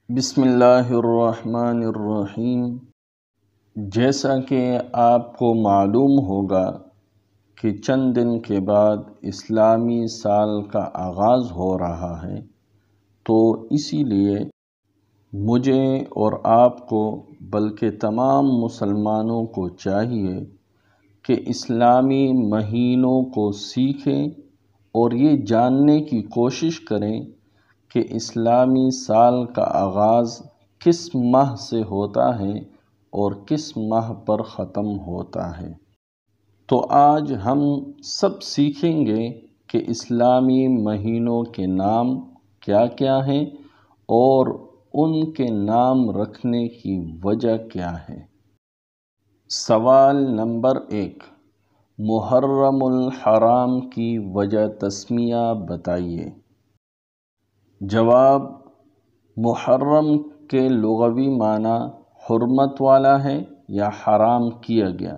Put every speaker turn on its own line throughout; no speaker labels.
بسم اللہ الرحمن الرحیم۔ جیسا کہ آپ کو معلوم ہوگا کہ چند دن کے بعد اسلامی سال کا آغاز ہو رہا ہے، تو اسی لیے مجھے اور آپ کو بلکہ تمام مسلمانوں کو چاہیے کہ اسلامی مہینوں کو سیکھیں اور یہ جاننے کی کوشش کریں کہ اسلامی سال کا آغاز کس ماہ سے ہوتا ہے اور کس ماہ پر ختم ہوتا ہے۔ تو آج ہم سب سیکھیں گے کہ اسلامی مہینوں کے نام کیا کیا ہیں اور ان کے نام رکھنے کی وجہ کیا ہے۔ سوال نمبر 1، محرم الحرام کی وجہ تسمیہ بتائیے۔ جواب: محرم کے لغوی معنی حرمت والا ہے یا حرام کیا گیا۔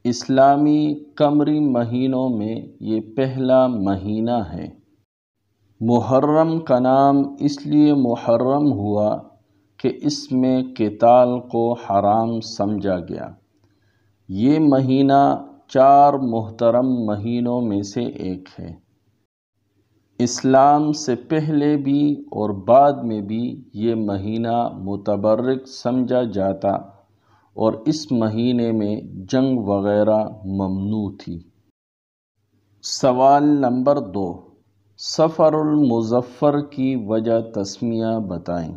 اسلامی قمری مہینوں میں یہ پہلا مہینہ ہے۔ محرم کا نام اس لیے محرم ہوا کہ اس میں قتال کو حرام سمجھا گیا۔ یہ مہینہ 4 محترم مہینوں میں سے ایک ہے۔ اسلام سے پہلے بھی اور بعد میں بھی یہ مہینہ متبرک سمجھا جاتا اور اس مہینے میں جنگ وغیرہ ممنوع تھی۔ سوال نمبر 2، صفر المظفر کی وجہ تسمیہ بتائیں۔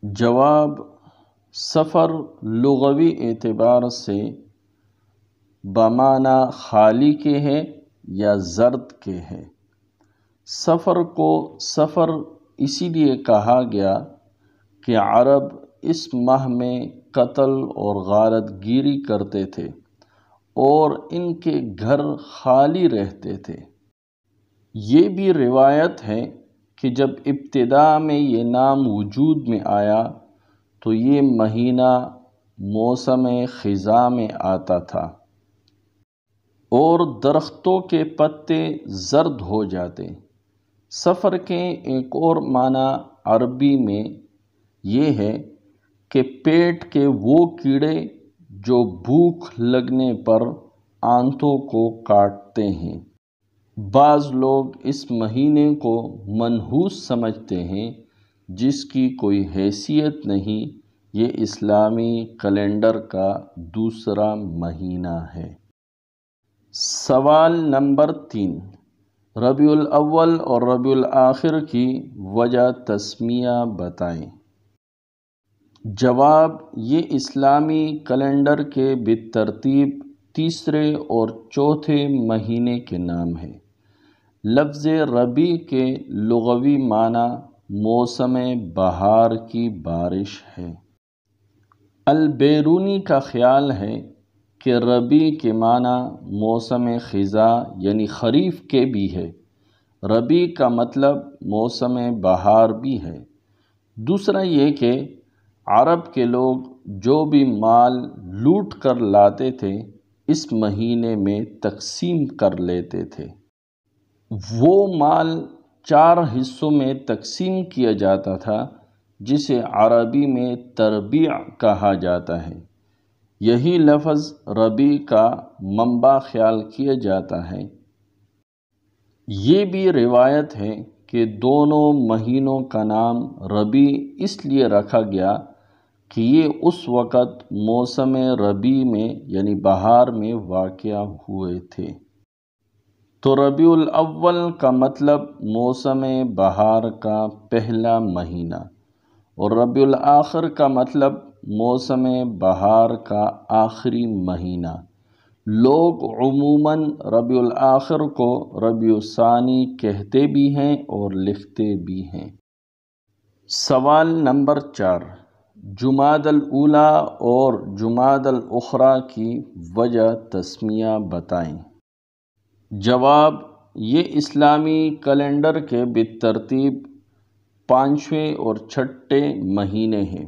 جواب: صفر لغوی اعتبار سے بمعنی خالی کے ہے یا زرد کے ہے۔ صفر کو صفر اسی لیے کہا گیا کہ عرب اس ماہ میں قتل اور غارت گیری کرتے تھے اور ان کے گھر خالی رہتے تھے۔ یہ بھی روایت ہے کہ جب ابتدا میں یہ نام وجود میں آیا تو یہ مہینہ موسم خزاں میں آتا تھا اور درختوں کے پتے زرد ہو جاتے۔ صفر کے ایک اور معنی عربی میں یہ ہے کہ پیٹ کے وہ کیڑے جو بھوک لگنے پر آنتوں کو کاٹتے ہیں۔ بعض لوگ اس مہینے کو منحوس سمجھتے ہیں جس کی کوئی حیثیت نہیں، یہ اسلامی کیلنڈر کا دوسرا مہینہ ہے۔ سوال نمبر 3، ربیع الاول اور ربیع الآخر کی وجہ تسمیہ بتائیں۔ جواب: یہ اسلامی کیلنڈر کے بالترتیب تیسرے اور چوتھے مہینے کے نام ہیں۔ لفظ ربیع کے لغوی معنی موسم بہار کی بارش ہے۔ البیرونی کا خیال ہے کہ ربیع کے معنی موسم خزاں یعنی خریف کے بھی ہے۔ ربیع کا مطلب موسم بہار بھی ہے۔ دوسرا یہ کہ عرب کے لوگ جو بھی مال لوٹ کر لاتے تھے اس مہینے میں تقسیم کر لیتے تھے۔ وہ مال 4 حصوں میں تقسیم کیا جاتا تھا جسے عربی میں تربیع کہا جاتا ہے۔ یہی لفظ ربیع کا منبع خیال کیا جاتا ہے۔ یہ بھی روایت ہے کہ دونوں مہینوں کا نام ربیع اس لیے رکھا گیا کہ یہ اس وقت موسم ربیع میں یعنی بہار میں واقع ہوئے تھے۔ تو ربیع الاول کا مطلب موسم بہار کا پہلا مہینہ اور ربیع الآخر کا مطلب موسم بہار کا آخری مہینہ۔ لوگ عموماً ربیع الآخر کو ربیع الثانی کہتے بھی ہیں اور لکھتے بھی ہیں۔ سوال نمبر 4، جمادی الاولیٰ اور جمادی الاخریٰ کی وجہ تسمیہ بتائیں۔ جواب: یہ اسلامی کیلنڈر کے بالترتیب 5ویں اور 6ٹھے مہینے ہیں۔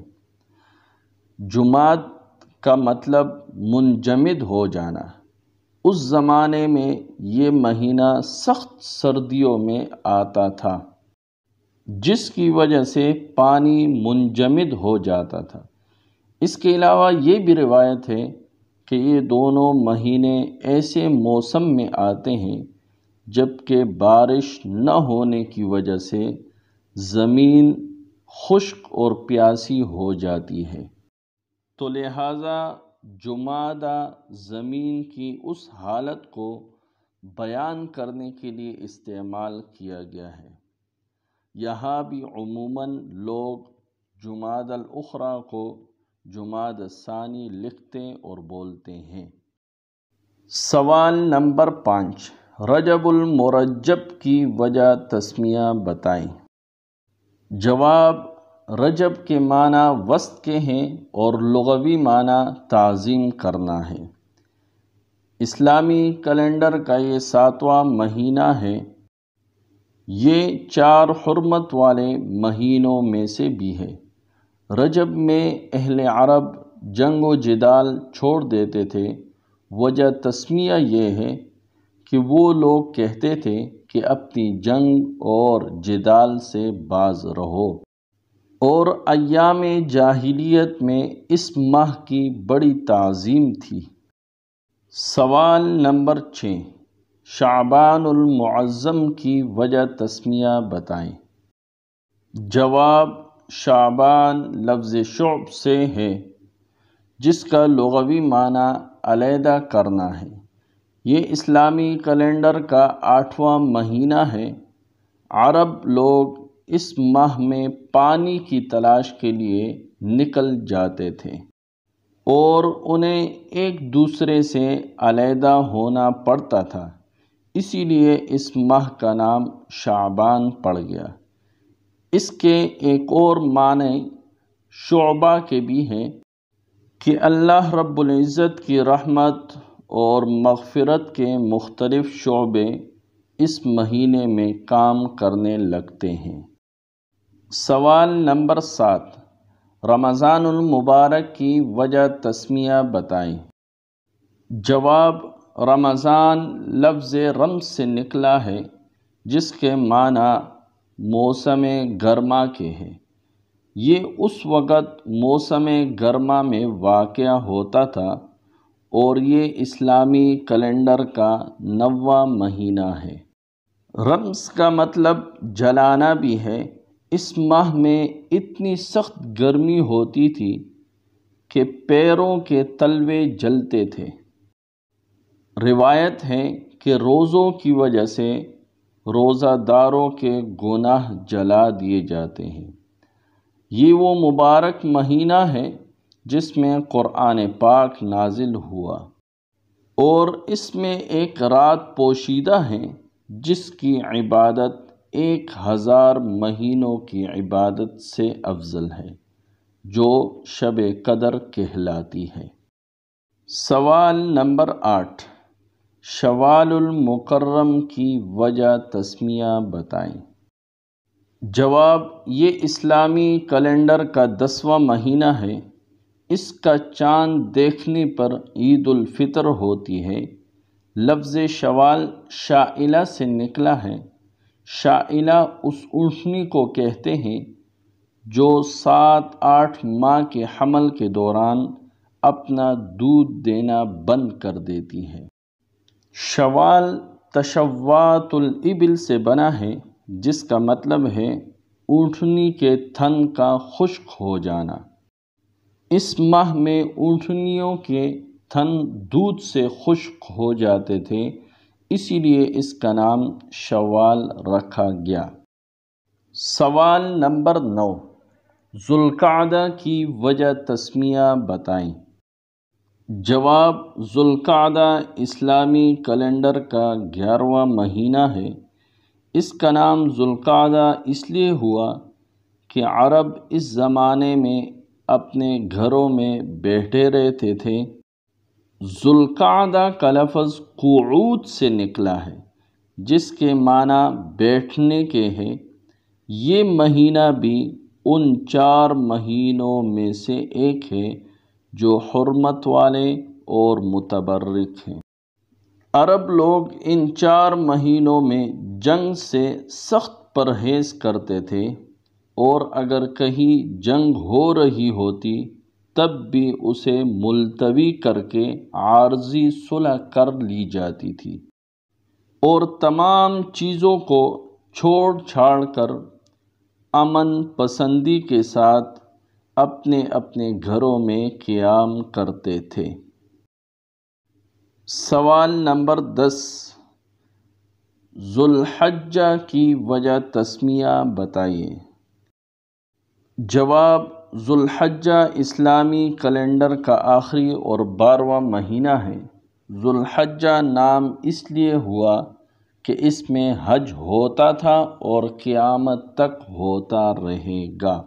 جماد کا مطلب منجمد ہو جانا۔ اس زمانے میں یہ مہینہ سخت سردیوں میں آتا تھا۔ جس کی وجہ سے پانی منجمد ہو جاتا تھا۔ اس کے علاوہ یہ بھی روایت ہے کہ یہ دونوں مہینے ایسے موسم میں آتے ہیں جبکہ بارش نہ ہونے کی وجہ سے زمین خشک اور پیاسی ہو جاتی ہے، تو لہٰذا جمادہ زمین کی اس حالت کو بیان کرنے کے لیے استعمال کیا گیا ہے۔ یہاں بھی عموماً لوگ جمادی الاخری کو جمادی الثانی لکھتے اور بولتے ہیں۔ سوال نمبر 5، رجب المرجب کی وجہ تسمیہ بتائیں۔ جواب، رجب کے معنی وسط کے ہیں اور لغوی معنی تعظیم کرنا ہے۔ اسلامی کیلنڈر کا یہ 7واں مہینہ ہے۔ یہ 4 حرمت والے مہینوں میں سے بھی ہے۔ رجب میں اہل عرب جنگ و جدال چھوڑ دیتے تھے۔ وجہ تسمیہ یہ ہے کہ وہ لوگ کہتے تھے کہ اپنی جنگ اور جدال سے باز رہو، اور ایام جاہلیت میں اس ماہ کی بڑی تعظیم تھی۔ سوال نمبر 6، شعبان المعظم کی وجہ تسمیہ بتائیں۔ جواب، شعبان لفظ شعب سے ہے جس کا لغوی معنی علیحدہ کرنا ہے۔ یہ اسلامی کیلنڈر کا 8واں مہینہ ہے۔ عرب لوگ اس ماہ میں پانی کی تلاش کے لیے نکل جاتے تھے اور انہیں ایک دوسرے سے علیحدہ ہونا پڑتا تھا، اسی لیے اس ماہ کا نام شعبان پڑ گیا۔ اس کے ایک اور معنی شعبہ کے بھی ہیں کہ اللہ رب العزت کی رحمت اور مغفرت کے مختلف شعبے اس مہینے میں کام کرنے لگتے ہیں۔ سوال نمبر 7، رمضان المبارک کی وجہ تسمیہ بتائیں۔ جواب، رمضان لفظ رمض سے نکلا ہے جس کے معنی موسم گرما کے ہیں۔ یہ اس وقت موسم گرما میں واقع ہوتا تھا اور یہ اسلامی کیلنڈر کا 9واں مہینہ ہے۔ رمض کا مطلب جلانا بھی ہے۔ اس ماہ میں اتنی سخت گرمی ہوتی تھی کہ پیروں کے تلوے جلتے تھے۔ روایت ہے کہ روزوں کی وجہ سے روزہ داروں کے گناہ جلا دیے جاتے ہیں۔ یہ وہ مبارک مہینہ ہے جس میں قرآن پاک نازل ہوا، اور اس میں ایک رات پوشیدہ ہے جس کی عبادت 1000 مہینوں کی عبادت سے افضل ہے، جو شب قدر کہلاتی ہے۔ سوال نمبر 8، شوال المکرم کی وجہ تسمیہ بتائیں۔ جواب، یہ اسلامی کیلنڈر کا 10واں مہینہ ہے۔ اس کا چاند دیکھنے پر عید الفطر ہوتی ہے۔ لفظ شوال شائلہ سے نکلا ہے۔ شائلہ اس اونٹنی کو کہتے ہیں جو 7-8 ماہ کے حمل کے دوران اپنا دودھ دینا بند کر دیتی ہے۔ شوال تشوّات الابل سے بنا ہے جس کا مطلب ہے اونٹنی کے تھن کا خشک ہو جانا۔ اس ماہ میں اونٹنیوں کے تھن دودھ سے خشک ہو جاتے تھے، اسی لیے اس کا نام شوال رکھا گیا۔ سوال نمبر 9، ذوالقعدہ کی وجہ تسمیہ بتائیں۔ جواب، ذوالقعدہ اسلامی کیلنڈر کا 11واں مہینہ ہے۔ اس کا نام ذوالقعدہ اس لیے ہوا کہ عرب اس زمانے میں اپنے گھروں میں بیٹھے رہتے تھے۔ ذوالقعدہ کا لفظ قعود سے نکلا ہے جس کے معنی بیٹھنے کے ہیں۔ یہ مہینہ بھی ان 4 مہینوں میں سے ایک ہے جو حرمت والے اور متبرک ہیں۔ عرب لوگ ان 4 مہینوں میں جنگ سے سخت پرہیز کرتے تھے۔ اور اگر کہیں جنگ ہو رہی ہوتی تب بھی اسے ملتوی کر کے عارضی صلح کر لی جاتی تھی، اور تمام چیزوں کو چھوڑ چھاڑ کر امن پسندی کے ساتھ اپنے اپنے گھروں میں قیام کرتے تھے۔ سوال نمبر 10، ذوالحجہ کی وجہ تسمیہ بتائیے۔ جواب، ذوالحجہ اسلامی کیلنڈر کا آخری اور 12واں مہینہ ہے۔ ذوالحجہ نام اس لیے ہوا کہ اس میں حج ہوتا تھا اور قیامت تک ہوتا رہے گا۔